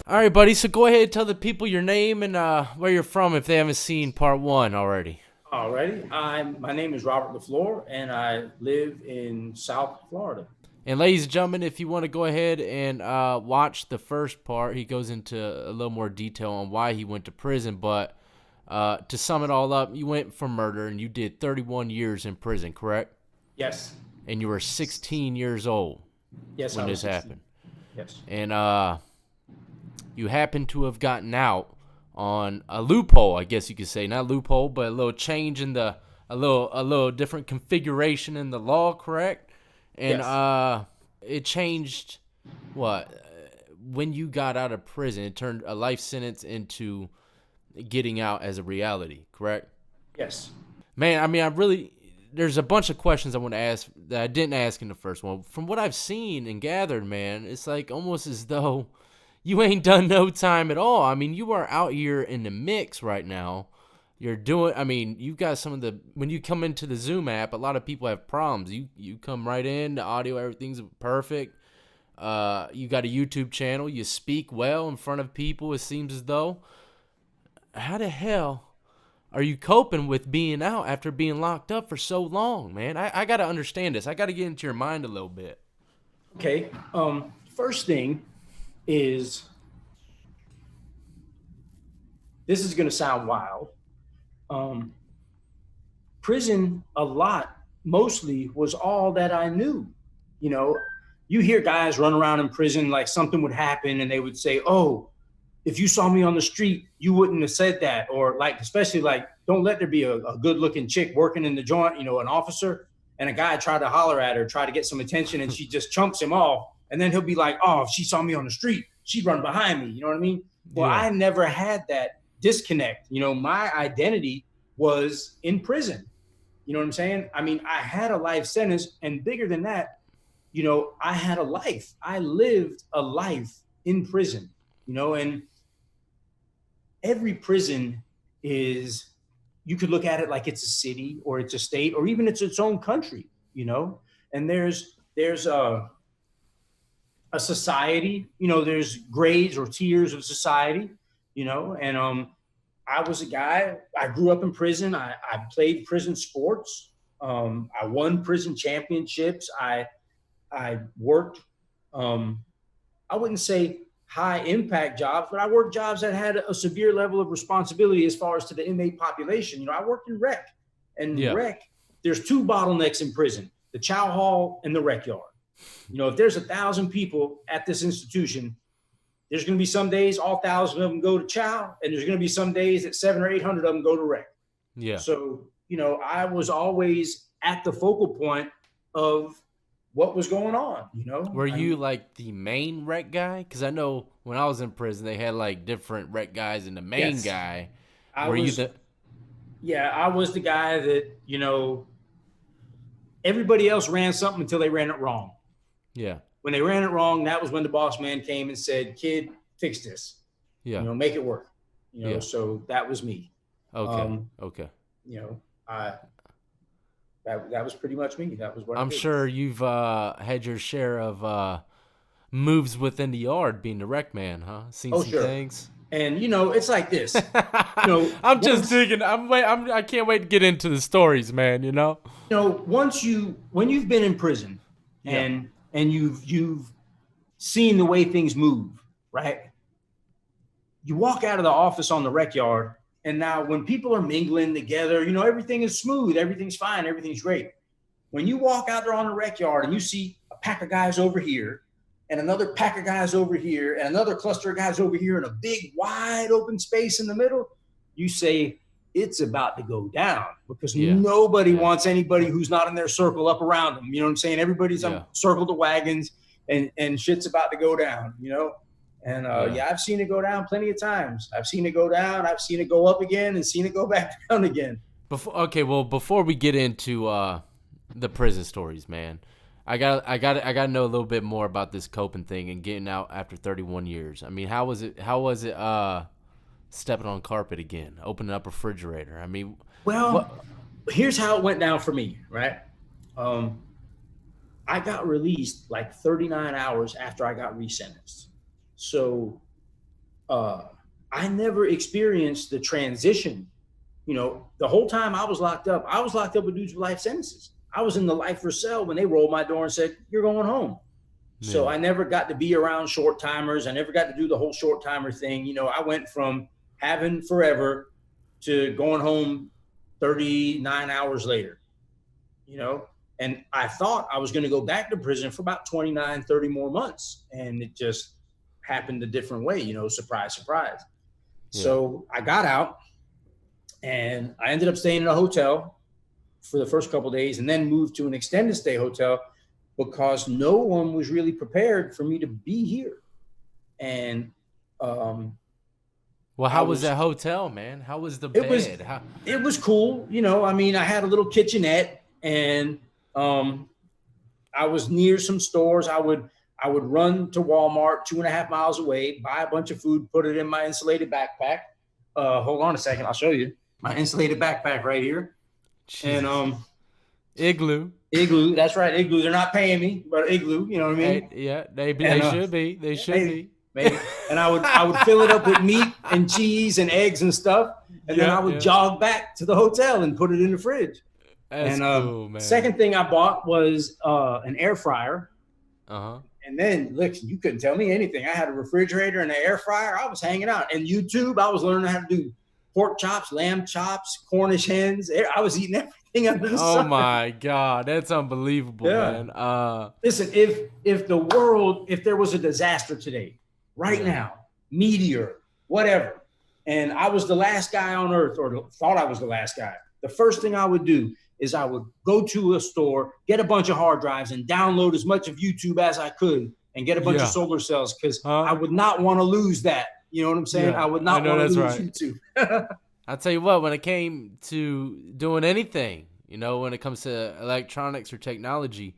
All right, buddy. So go ahead and tell the people your name and where you're from if they haven't seen part one already. Alrighty, my name is Robert LaFleur, and I live in South Florida. And ladies and gentlemen, if you want to go ahead and watch the first part, he goes into a little more detail on why he went to prison. But to sum it all up, you went for murder and you did 31 years in prison, correct? Yes, And you were 16 years old yes, I when was this 16. happened. Yes, And you happen to have gotten out on a loophole, I guess you could say. Not loophole, but a little change in the a little different configuration in the law, correct? And yes, it changed what when you got out of prison, it turned a life sentence into getting out as a reality, correct? yes. Man, I mean, I really there's a bunch of questions I want to ask that I didn't ask in the first one. From what I've seen and gathered, man, it's like almost as though you ain't done no time at all. I mean, you are out here in the mix right now. You're doing. I mean, you've got some of the when you come into the Zoom app, a lot of people have problems. You come right in, the audio, everything's perfect. You got a YouTube channel. You speak well in front of people. It seems as though. How the hell are you coping with being out after being locked up for so long, man? I got to understand this. I got to get into your mind a little bit. Okay. First thing is this is going to sound wild. Um, Prison, a lot, mostly was all that I knew. You know, you hear guys run around in prison like something would happen, and they would say, "Oh, if you saw me on the street, you wouldn't have said that," or like, especially like, don't let there be a good looking chick working in the joint, an officer, and a guy try to holler at her, try to get some attention, and she just chumps him off. And then he'll be like, "Oh, if she saw me on the street, she'd run behind me." You know what I mean? Well, Yeah. I never had that disconnect. My identity was in prison. You know what I'm saying? I mean, I had a life sentence, and bigger than that, I had a life. I lived a life in prison, and every prison is, you could look at it like it's a city or it's a state or even it's its own country, and there's a society, there's grades or tiers of society, and I was a guy, I grew up in prison. I played prison sports. I won prison championships. I worked, um, I wouldn't say high impact jobs, but I worked jobs that had a severe level of responsibility as far as to the inmate population. I worked in rec, and Yeah. rec, there's two bottlenecks in prison: the chow hall and the rec yard. If there's 1,000 people at this institution, there's going to be some days all 1,000 of them go to chow, and there's going to be some days that 700 or 800 of them go to rec. Yeah. So, I was always at the focal point of what was going on, Were I you mean, like the main rec guy? Because I know when I was in prison, they had like different rec guys, and the main yes, guy. I Were you was, the? yeah, I was the guy that, everybody else ran something until they ran it wrong. Yeah. When they ran it wrong, that was when the boss man came and said, "Kid, fix this, Yeah. make it work." Yeah. So that was me. Okay. Um, Okay. you know, I, that was pretty much me. That was what I I'm did. sure you've had your share of moves within the yard being the rec man, huh? Seen Oh, some sure. things. And it's like this. I'm just Once digging. I can't wait to get into the stories, man. once when you've been in prison, Yeah. and you've seen the way things move, right? You walk out of the office on the rec yard, and now when people are mingling together, everything is smooth, everything's fine, everything's great. When you walk out there on the rec yard and you see a pack of guys over here, and another pack of guys over here, and another cluster of guys over here, and a big wide open space in the middle, you say it's about to go down, because Yeah. nobody Yeah. wants anybody who's not in their circle up around them. You know what I'm saying? Everybody's Yeah. circled the wagons, and shit's about to go down. And Yeah. yeah, I've seen it go down plenty of times. I've seen it go down. I've seen it go up again, and seen it go back down again. Before we get into the prison stories, man, I got to know a little bit more about this coping thing and getting out after 31 years. I mean, how was it? How was it? Stepping on carpet again, opening up a refrigerator. I mean, Well, what? here's how it went down for me, right? Um, I got released like 39 hours after I got resentenced. So uh, I never experienced the transition. You know, the whole time I was locked up with dudes with life sentences. I was in the life for cell when they rolled my door and said, "You're going home." So Yeah. I never got to be around short timers. I never got to do the whole short timer thing. You know, I went from having forever to going home 39 hours later, you know, and I thought I was going to go back to prison for about 29, 30 more months. And it just happened a different way, you know, surprise, surprise. Yeah. So I got out and I ended up staying in a hotel for the first couple of days and then moved to an extended stay hotel because no one was really prepared for me to be here. And um, Well, I how was was, that hotel, man? How was the it was, bed? How? it was cool. You know, I mean, I had a little kitchenette and um, I was near some stores. I would run to Walmart 2.5 miles away, buy a bunch of food, put it in my insulated backpack. Hold on a second, I'll show you my insulated backpack right here. And Jesus. Igloo. Igloo, that's right, Igloo. They're not paying me, but Igloo, you know what I Hey, mean? yeah, they And should be. They yeah, should maybe, be. maybe. And I would fill it up with meat and cheese and eggs and stuff, and then I Yeah, would yeah. jog back to the hotel and put it in the fridge. That's And cool, man. second thing I bought was an air fryer. Uh huh. And then, look, you couldn't tell me anything. I had a refrigerator and an air fryer. I was hanging out. And YouTube, I was learning how to do pork chops, lamb chops, Cornish hens. I was eating everything under the Oh sun. my God, that's unbelievable, Yeah. man. Listen, if there was a disaster today, right Yeah, now, meteor, whatever, and I was the last guy on earth, or thought I was the last guy, the first thing I would do is I would go to a store, get a bunch of hard drives, and download as much of YouTube as I could, and get a bunch of yeah, solar cells because I huh? would not want to lose that. You know what I'm saying? Yeah, I would I not know want to that's lose right. YouTube. I'll tell you what, when it came to doing anything, when it comes to electronics or technology,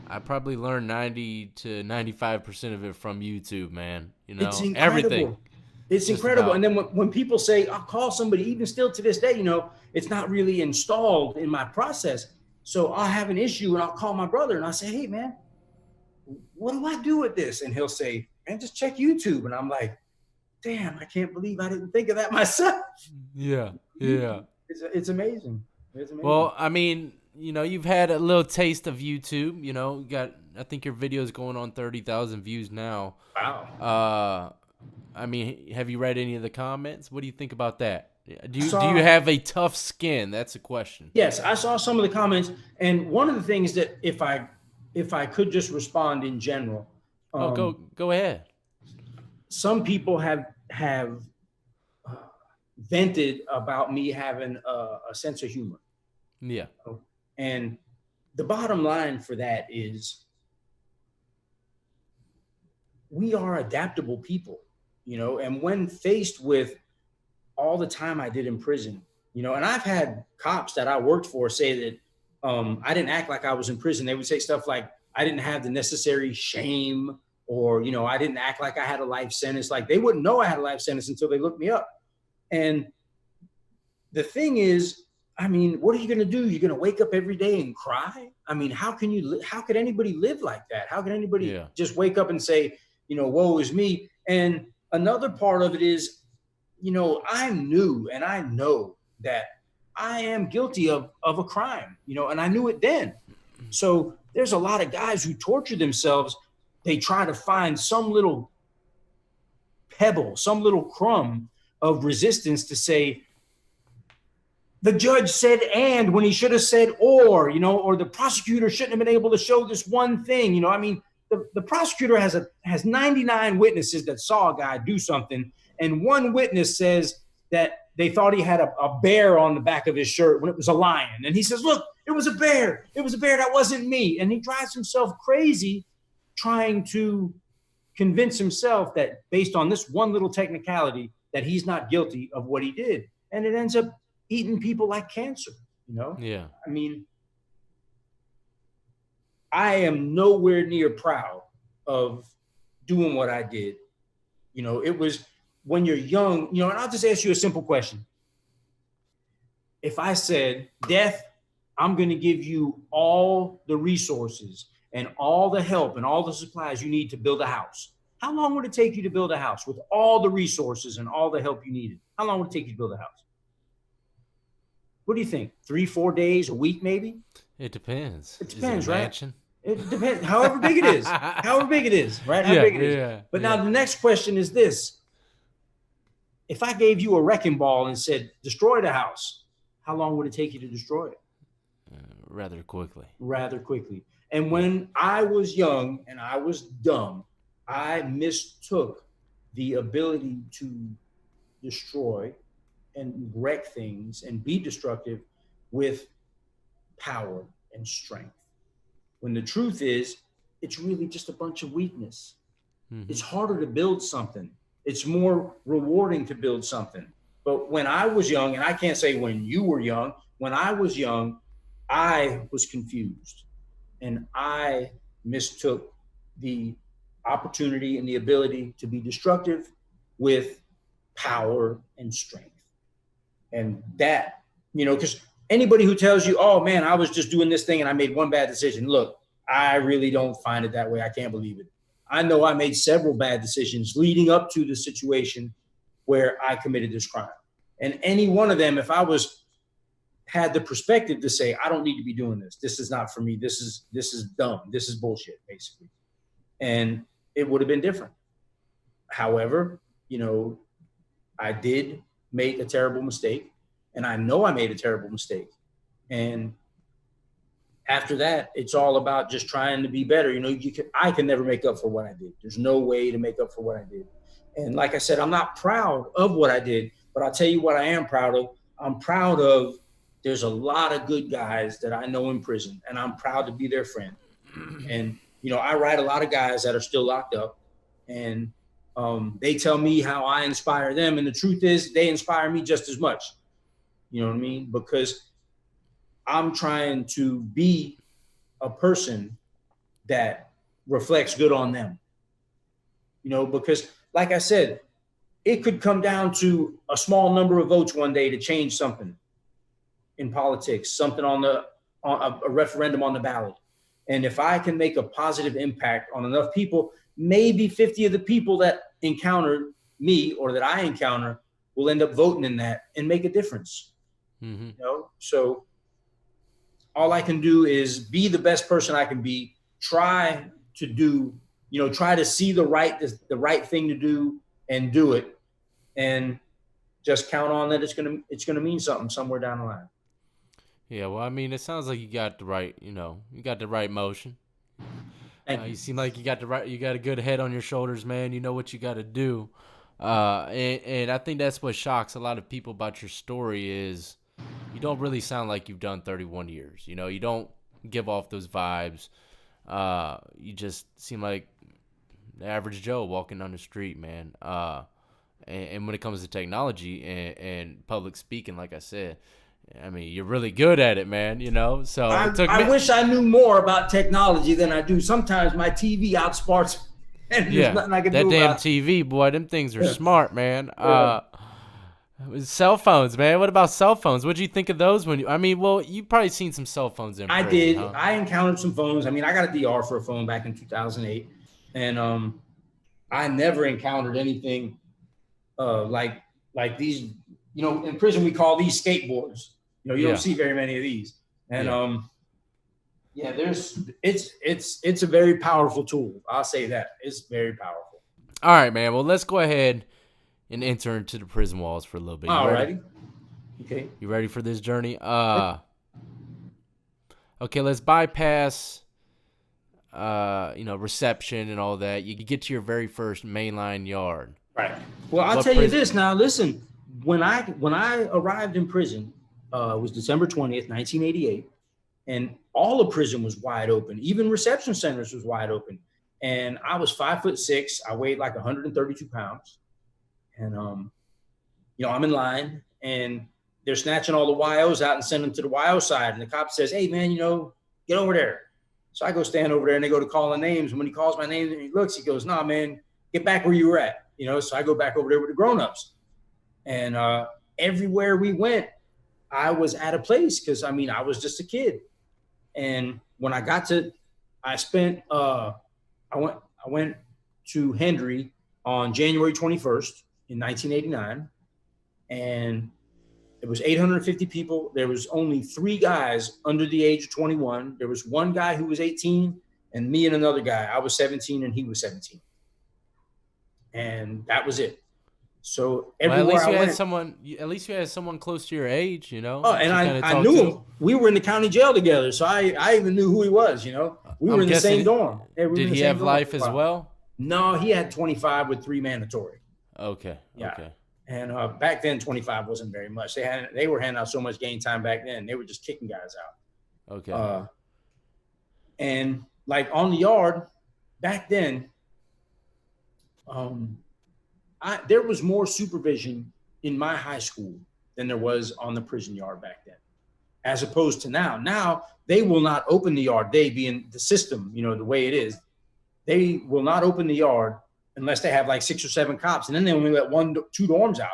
I probably learned 90 to 95% of it from YouTube, man. It's Everything, incredible. It's just incredible. And about. then when people say, I'll call somebody, even still to this day, it's not really installed in my process. So I'll have an issue and I'll call my brother and I'll say, hey, man, what do I do with this? And he'll say, man, just check YouTube. And I'm like, damn, I can't believe I didn't think of that myself. Yeah, yeah. YouTube, it's amazing. It's amazing. Well, I mean, you've had a little taste of YouTube. I think your video's going on 30,000 views now. Wow. Uh, I mean, have you read any of the comments? What do you think about that? I Do you saw, have a tough skin? That's a question. yes, I saw some of the comments. And one of the things that if I could just respond in general, Oh, um, go ahead. some people have uh, vented about me having a sense of humor, Yeah, and the bottom line for that is we are adaptable people, and when faced with all the time I did in prison, and I've had cops that I worked for say that I didn't act like I was in prison. They would say stuff like I didn't have the necessary shame, or I didn't act like I had a life sentence. Like they wouldn't know I had a life sentence until they looked me up. And the thing is, I mean, what are you going to do? You're going to wake up every day and cry? I mean, how could anybody live like that? How can anybody yeah, just wake up and say, woe is me? And another part of it is, I'm new and I know that I am guilty of a crime, and I knew it then. So there's a lot of guys who torture themselves. They try to find some little pebble, some little crumb of resistance to say, the judge said and when he should have said or the prosecutor shouldn't have been able to show this one thing. I mean, the prosecutor has 99 witnesses that saw a guy do something, and one witness says that they thought he had a bear on the back of his shirt when it was a lion. And he says, look, it was a bear. It was a bear. That wasn't me. And he drives himself crazy trying to convince himself that based on this one little technicality that he's not guilty of what he did. And it ends up eating people like cancer, yeah, I mean, I am nowhere near proud of doing what I did. It was when you're young, and I'll just ask you a simple question. If I said, Death, I'm going to give you all the resources and all the help and all the supplies you need to build a house, How long would it take you to build a house with all the resources and all the help you needed? How long would it take you to build a house? What do you think? 3, 4 days, a week, maybe? It depends. It Is it a depends, right? mansion? It depends. However big it is, however big it is, right? How Yeah, big it is. yeah, But now yeah. the next question is this: if I gave you a wrecking ball and said, destroy the house, how long would it take you to destroy it? Rather quickly. Rather quickly. And Yeah. when I was young and I was dumb, I mistook the ability to destroy and wreck things and be destructive with power and strength. When the truth is, it's really just a bunch of weakness. Mm-hmm. It's harder to build something. It's more rewarding to build something. But when I was young, and I can't say when you were young, when I was young, I was confused and I mistook the opportunity and the ability to be destructive with power and strength. And that, because anybody who tells you, oh man, I was just doing this thing and I made one bad decision, look, I really don't find it that way. I can't believe it. I know I made several bad decisions leading up to the situation where I committed this crime. And any one of them, if I was had the perspective to say, I don't need to be doing this. This is not for me. This is dumb. This is bullshit, basically. And it would have been different. However, I did make a terrible mistake, and I know I made a terrible mistake. And after that, it's all about just trying to be better. I can never make up for what I did. There's no way to make up for what I did. And like I said, I'm not proud of what I did, but I'll tell you what I am proud of. I'm proud of there's a lot of good guys that I know in prison, and I'm proud to be their friend. And, I write a lot of guys that are still locked up, and they tell me how I inspire them. And the truth is, they inspire me just as much. You know what I mean? Because I'm trying to be a person that reflects good on them. Because like I said, it could come down to a small number of votes one day to change something in politics, something on a referendum on the ballot. And if I can make a positive impact on enough people, maybe 50 of the people that encounter me or that I encounter will end up voting in that and make a difference. Mm-hmm. So all I can do is be the best person I can be, try to do, try to see the right thing to do and do it, and just count on that it's gonna mean something somewhere down the line. Yeah, well, I mean, it sounds like you got the right, you got the right motion. Thank You you. seem like you got a good head on your shoulders, man. You know what you got to do. And I think that's what shocks a lot of people about your story is you don't really sound like you've done 31 years. You don't give off those vibes. You just seem like the average Joe walking down the street, man. And when it comes to technology and public speaking, like I said, I mean, you're really good at it, man. So it took I me. wish I knew more about technology than I do. Sometimes my TV outsmarts, and there's Yeah, nothing I can that do damn about it. TV, boy, them things are smart, man. Yeah. Cell phones, man. What about cell phones? What'd you think of those when you? I mean, well, you probably seen some cell phones in I prison, did. huh? I encountered some phones. I mean, I got a DR for a phone back in 2008, and I never encountered anything like these. In prison we call these skateboards. You don't Yeah, see very many of these, and yeah. yeah, it's a very powerful tool. I'll say that it's very powerful. All right, man. Well, let's go ahead and enter into the prison walls for a little bit. You All ready? righty. Okay. You ready for this journey? Okay. Let's bypass, reception and all that. You get to your very first mainline yard. Right. Well, I'll What tell you prison? this now. Listen, when I arrived in prison, it was December 20th, 1988, and all of prison was wide open. Even reception centers was wide open. And I was 5'6". I weighed like 132 pounds, and I'm in line, and they're snatching all the YOs out and sending them to the YO side. And the cop says, "Hey, man, get over there." So I go stand over there, and they go to calling names. And when he calls my name and he looks, he goes, "Nah, man, get back where you were at." So I go back over there with the grown-ups. And everywhere we went, I was at a place because, I mean, I was just a kid. And when I got to, I spent, I went to Hendry on January 21st in 1989, and it was 850 people. There was only 3 guys under the age of 21. There was one guy who was 18, and me and another guy. I was 17 and he was 17, and that was it. So Well, at everywhere least I you had went, someone. At least you had someone close to your age, oh, that and you kind of I talked knew to. him. We were in the county jail together, so I even knew who he was. We were I'm in the same guessing. dorm. Yeah, we were Did in the he same have dorm life for a as while. well? No, he had 25 with 3 mandatory. Okay. Yeah. Okay. And back then, 25 wasn't very much. They were handing out so much game time back then. They were just kicking guys out. Okay. And like on the yard back then, there was more supervision in my high school than there was on the prison yard back then, as opposed to now. Now they will not open the yard. They being the system, the way it is, they will not open the yard unless they have like 6 or 7 cops, and then they only let 2 dorms out.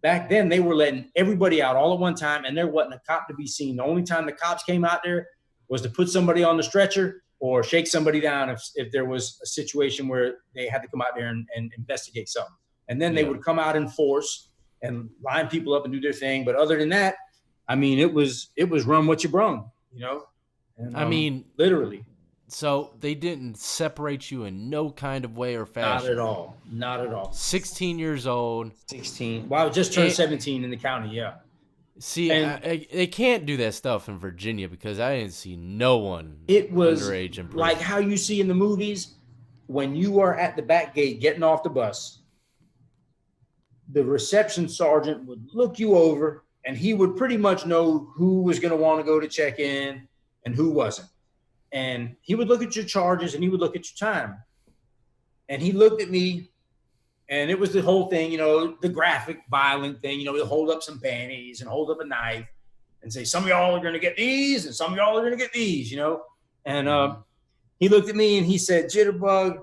Back then, they were letting everybody out all at one time, and there wasn't a cop to be seen. The only time the cops came out there was to put somebody on the stretcher or shake somebody down if there was a situation where they had to come out there and investigate something. And then they would come out in force and line people up and do their thing. But other than that, I mean, it was run what you brung, And, I mean, literally. So they didn't separate you in no kind of way or fashion. Not at all. Not at all. 16 years old. 16. Well, I just turned 17 in the county, yeah. See, they can't do that stuff in Virginia because I didn't see no one underage in prison. Like how you see in the movies, when you are at the back gate getting off the bus, the reception sergeant would look you over and he would pretty much know who was going to want to go to check in and who wasn't. And he would look at your charges and he would look at your time. And he looked at me, and it was the whole thing, the graphic, violent thing, he'll hold up some panties and hold up a knife and say, some of y'all are going to get these and some of y'all are going to get these, And he looked at me and he said, Jitterbug,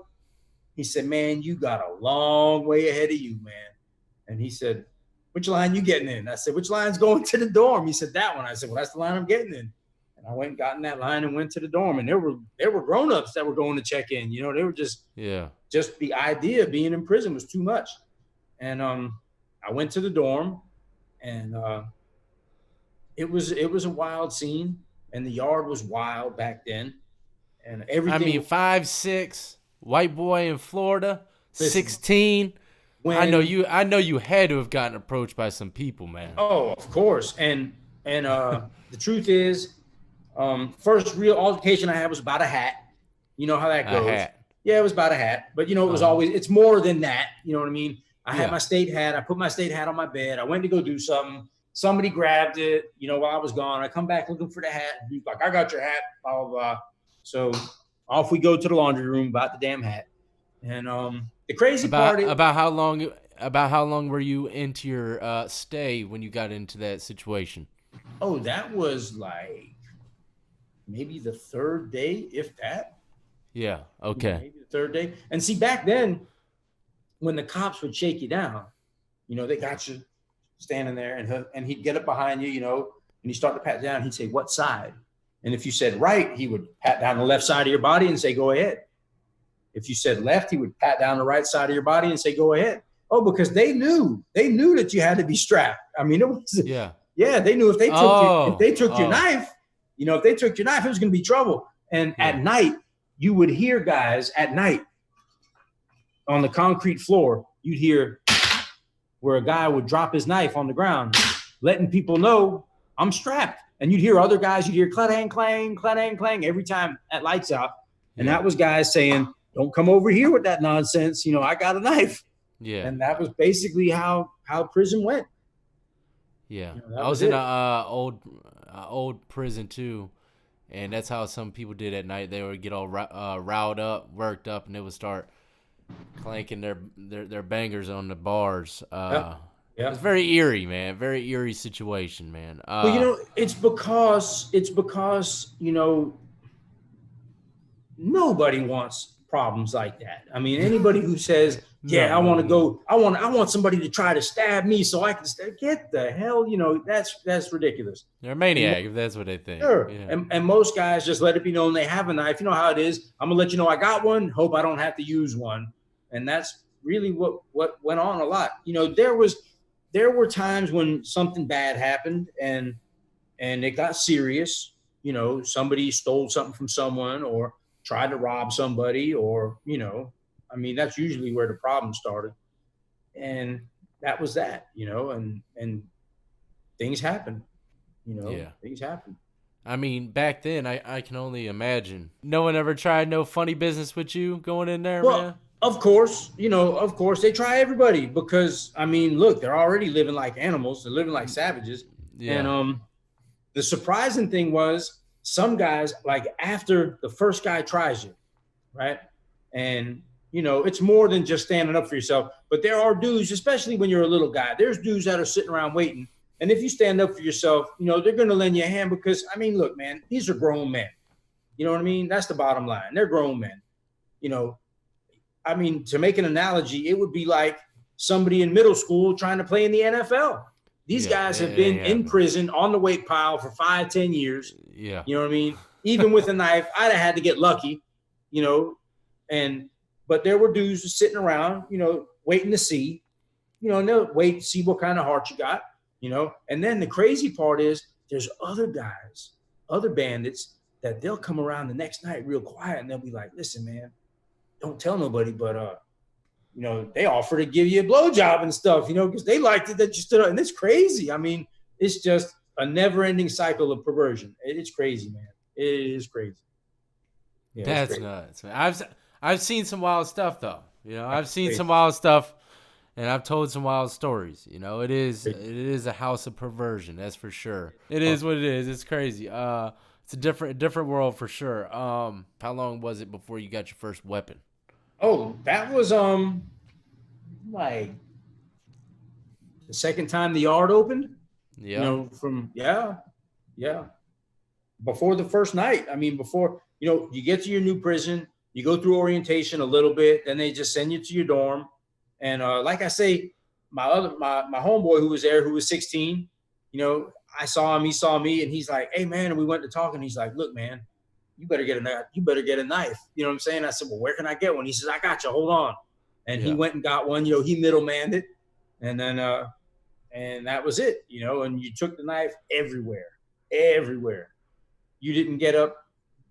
he said, man, you got a long way ahead of you, man. And he said, which line you getting in? I said, which line's going to the dorm? He said, that one. I said, well, that's the line I'm getting in. And I went and got in that line and went to the dorm. And there were grown-ups that were going to check in. They were just the idea of being in prison was too much. And I went to the dorm, and it was a wild scene, and the yard was wild back then, and everything. I mean, 5'6", white boy in Florida, 16. I know you had to have gotten approached by some people, man. Oh, of course. And the truth is, first real altercation I had was about a hat. You know how that goes. A hat. Yeah, it was about a hat. But, it was always, it's more than that. You know what I mean? I had my state hat. I put my state hat on my bed. I went to go do something. Somebody grabbed it, while I was gone. I come back looking for the hat. He's like, I got your hat, blah, blah, blah. So off we go to the laundry room about the damn hat. And the crazy part is about how long were you into your stay when you got into that situation? Oh, that was like maybe the 3rd day, if that. Yeah. Okay. Maybe the 3rd day. And see, back then, when the cops would shake you down, they got you standing there, and he'd get up behind you, and he start to pat down. He'd say, "What side?" And if you said right, he would pat down the left side of your body and say, "Go ahead." If you said left, he would pat down the right side of your body and say, "Go ahead." Oh, because they knew that you had to be strapped. I mean, it was they knew if they took your knife, if they took your knife, it was going to be trouble. And at night, you would hear guys at night on the concrete floor. You'd hear where a guy would drop his knife on the ground, letting people know I'm strapped. And you'd hear other guys. You'd hear clang, clang, clang, clang every time at lights out. And that was guys saying, "Don't come over here with that nonsense. I got a knife." Yeah. And that was basically how prison went. Yeah. I was in a old prison too, and that's how some people did at night. They would get all riled up, worked up, and they would start clanking their bangers on the bars. It was very eerie, man. Very eerie situation, man. Well, it's because nobody wants problems like that. I mean, anybody who says, I want somebody to try to stab me so I can get the hell, that's ridiculous. They're a maniac if that's what they think. Sure. Yeah. And most guys just let it be known they have a knife. You know how it is. I'm going to let you know I got one. Hope I don't have to use one. And that's really what went on a lot. There were times when something bad happened and it got serious. Somebody stole something from someone or tried to rob somebody, or I mean, that's usually where the problem started. And that was that, and things happen. Yeah. Things happen. I mean, back then, I can only imagine. No one ever tried no funny business with you going in there, man? Well, of course, they try everybody because I mean, look, they're already living like animals. They're living like savages, and Yeah. the surprising thing was some guys, like after the first guy tries you, right, and it's more than just standing up for yourself. But there are dudes, especially when you're a little guy. There's dudes that are sitting around waiting, and if you stand up for yourself, they're going to lend you a hand because I mean, look, man, these are grown men. You know what I mean? That's the bottom line. They're grown men. You know, I mean, to make an analogy, it would be like somebody in middle school trying to play in the NFL. These Yeah. guys have It been ain't in happening. prison on the weight pile for 5, 10 years. Yeah. You know what I mean? Even with a knife, I'd have had to get lucky, you know, and but there were dudes sitting around, waiting to see, and they'll wait to see what kind of heart you got, And then the crazy part is there's other guys, other bandits that they'll come around the next night real quiet and they'll be like, listen, man, don't tell nobody, but they offer to give you a blowjob and stuff, because they liked it that you stood up. And it's crazy. I mean, it's just a never-ending cycle of perversion. It's crazy, man. It is crazy. Yeah, it's That's crazy. nuts, man. I've seen some wild stuff though. I've It's seen crazy. some wild stuff, and I've told some wild stories. It Crazy. is a house of perversion. That's for sure. It Oh, is what it is. It's crazy. It's a different world for sure. How long was it before you got your first weapon? that was like the second time the yard opened. Yeah. From yeah, before the first night. I mean, before you get to your new prison, you go through orientation a little bit, then they just send you to your dorm. And like I say, my homeboy who was there, who was 16, I saw him, he saw me, and he's like, "Hey man," and we went to talk, and he's like, "Look, man, you better get a knife." You know what I'm saying? I said, "Well, where can I get one?" He says, "I got you. Hold on." And he Yeah. went and got one. He middlemanned it, and then and that was it. And you took the knife everywhere, everywhere. You didn't get up,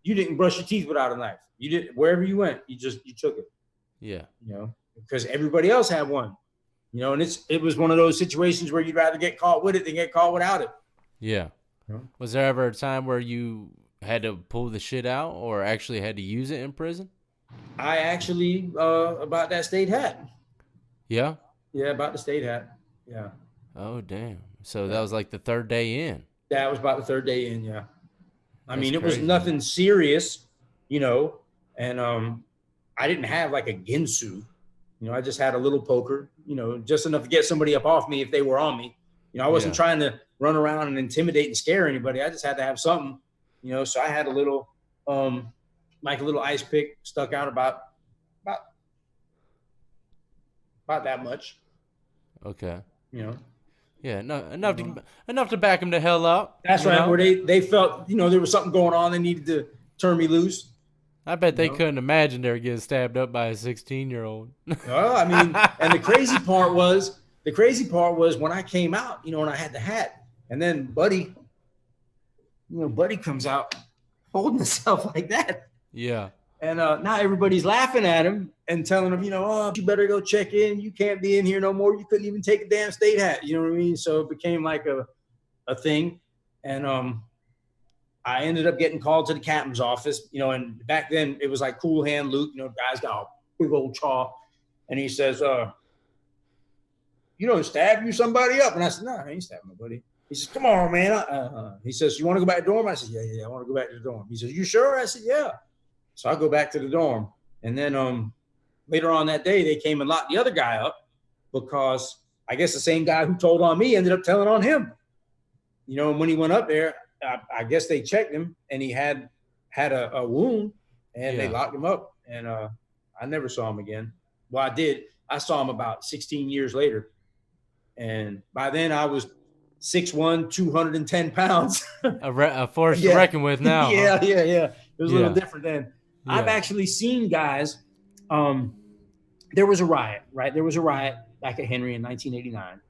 you didn't brush your teeth without a knife. You didn't, wherever you went, you took it. Yeah. Because everybody else had one. And it was one of those situations where you'd rather get caught with it than get caught without it. Yeah. You know? Was there ever a time where you had to pull the shit out or actually had to use it in prison? I actually about that state hat. Yeah. Yeah, about the state hat. Yeah, Oh damn. So that yeah. was like the third day in. That was about the third day in. Yeah, I That's mean it was crazy, man. nothing serious, and I didn't have like a ginsu. I just had a little poker, just enough to get somebody up off me if they were on me. I wasn't Yeah. trying to run around and intimidate and scare anybody. I just had to have something, so I had a little, like a little ice pick stuck out about, about that much, Okay. you know. Yeah. No, You know. enough to back him the hell up. That's right. Where they felt, there was something going on. They needed to turn me loose, I bet you they know. couldn't imagine they were getting stabbed up by a 16-year-old. Well, I mean, and the crazy part was when I came out, and I had the hat, and then Buddy comes out holding himself like that. Yeah. And now everybody's laughing at him and telling him, oh, you better go check in. You can't be in here no more. You couldn't even take a damn state hat. You know what I mean? So it became like a thing. And I ended up getting called to the captain's office, and back then it was like Cool Hand Luke, guys got a big old chaw. And he says, stab you somebody up. And I said, no, I ain't stabbing nobody. He says, come on, man. He says, you want to go back to the dorm? I said, yeah, I want to go back to the dorm. He says, you sure? I said, yeah. So I go back to the dorm. And then later on that day, they came and locked the other guy up because I guess the same guy who told on me ended up telling on him. And when he went up there, I guess they checked him and he had a wound and they Yeah. locked him up. And I never saw him again. Well, I did. I saw him about 16 years later. And by then I was 6'1", 210 pounds. A force to Yeah. reckon with now. Yeah, Huh? yeah, yeah. It was a Yeah. little different then. I've Yeah. actually seen guys there was a riot, right? There was a riot back at Henry in 1989.